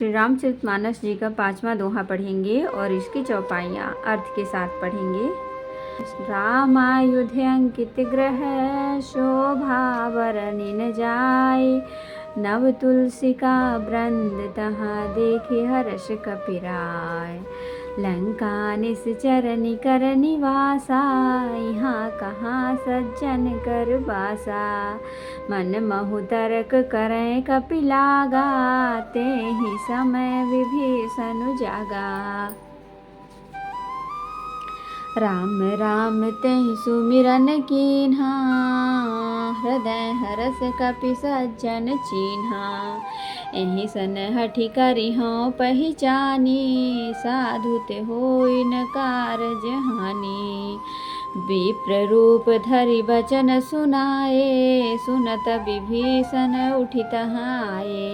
श्री रामचरितमानस जी का 5वां दोहा पढ़ेंगे और इसकी चौपाइयाँ अर्थ के साथ पढ़ेंगे। रामायुध अंकित ग्रह शोभा बरनि न जाय, नव तुलसी का वृंद तहाँ देखे हर्ष कपिराय। लंका निश्चर निकर निवासा, यहाँ कहाँ सज्जन कर बासा। मन महु तर्क करें कपिलागा, ते ही समय विभीषण जागा। राम राम तेहि सुमिरन कीन्हा, हृदय हरस कपि सज्जन चीन्हा। एहि सन हठि करिहौं पहिचानी, साधु ते होई न कारज हानि। विप्र रूप धरि बचन सुनाए, सुनत विभीषण उठि तहाँ आए।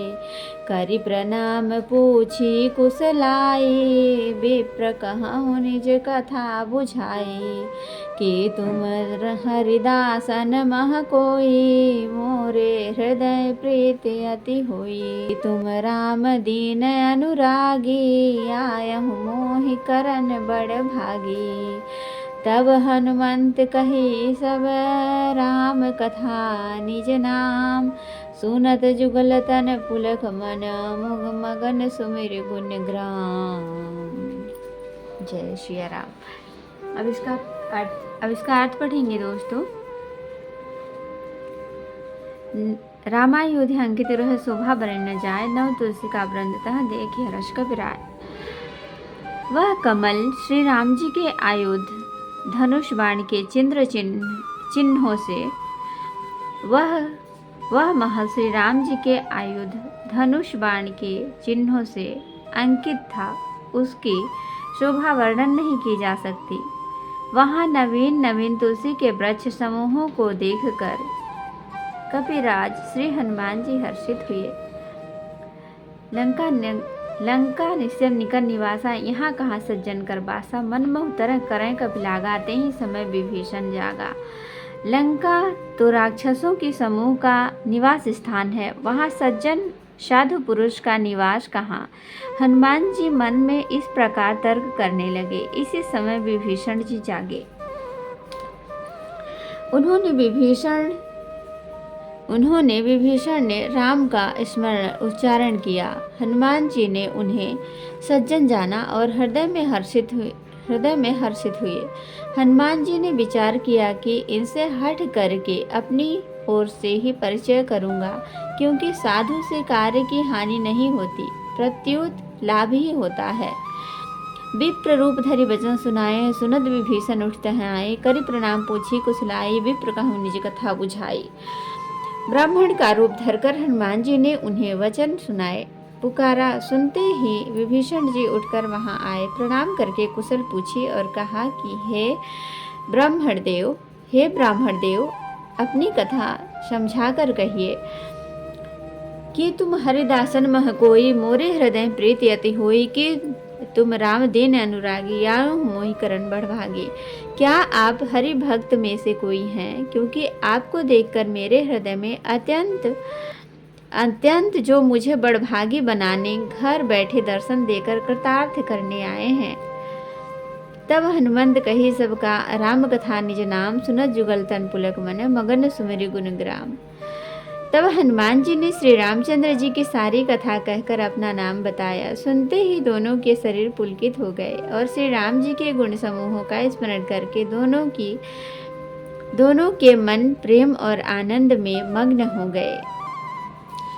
करि प्रणाम पूछी कुशलाए, विप्र कहौं निज कथा बुझाई। कि तुम हरिदासन मह कोई, मोरे हृदय प्रीति अति होई। तुम राम दीन अनुरागी, आयहु मोहि करन बड़ भागी। तब हनुमंत कही सब राम कथा निज नाम, सुनत जुगल तन पुलक मन, मुग मगन सुमिर गुण ग्राम। जय श्री राम। अब इसका अर्थ पढ़ेंगे दोस्तों। रामायुध अंकित ग्रह शोभा बरनि न जाय, नव तुलसी का वृंद तहाँ देखे हर्ष कपिराय। वह कमल श्री राम जी के आयुध धनुष बाण के चिन्हों से, वह महल श्री राम जी के आयुध धनुष बाण के चिन्हों से अंकित था। उसकी शोभा वर्णन नहीं की जा सकती। वहाँ नवीन नवीन तुलसी के वृक्ष समूहों को देखकर कपिराज श्री हनुमान जी हर्षित हुए। लंका निश्चर निकर निवासा, यहाँ कहाँ सज्जन कर बासा। मन महु तरह करें कपिलागा, ते ही समय विभीषण जागा। लंका तो राक्षसों के समूह का निवास स्थान है, वहाँ सज्जन साधु पुरुष का निवास कहाँ। हनुमान जी मन में इस प्रकार तर्क करने लगे। इसी समय विभीषण जी जागे। उन्होंने विभीषण ने राम का स्मरण उच्चारण किया। हनुमान जी ने उन्हें सज्जन जाना और हृदय में हर्षित हुए। हनुमान जी ने विचार किया कि इनसे हठ करके अपनी ओर से ही परिचय करूंगा, क्योंकि साधु से कार्य की हानि नहीं होती, प्रत्युत लाभ ही होता है। विप्र रूप धरि वचन सुनाए, सुनत विभीषण उठ तहाँ आए। करि प्रणाम पूछी कुशलाए, विप्र कहूँ निज कथा बुझाई। ब्राह्मण का रूप धरकर हनुमान जी ने उन्हें वचन सुनाए। पुकारा सुनते ही विभीषण जी उठकर वहां आए। प्रणाम करके कुशल पूछी और कहा कि हे ब्राह्मण देव, अपनी कथा समझाकर कहिए कि तुम हरिदासन मह कोई, मोरे हृदय प्रीति अति होई। कि तुम राम दीन अनुरागी, या मोहि करन बड़ भागी। क्या आप हरि भक्त में से कोई हैं? क्योंकि आपको देखकर मेरे हृदय में अत्यंत जो मुझे बड़भागी बनाने, घर बैठे दर्शन देकर कृतार्थ करने आए हैं। तब हनुमंत कही सबका राम कथा निज नाम, सुनत जुगल तन पुलक मन, मगन सुमिरि गुण ग्राम। तब हनुमान जी ने श्री रामचंद्र जी की सारी कथा कहकर अपना नाम बताया। सुनते ही दोनों के शरीर पुलकित हो गए और श्री राम जी के गुण समूहों का स्मरण करके दोनों के मन प्रेम और आनंद में मग्न हो गए।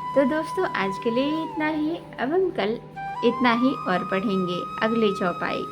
तो दोस्तों आज के लिए इतना ही। अब हम कल इतना ही और पढ़ेंगे अगली चौपाई।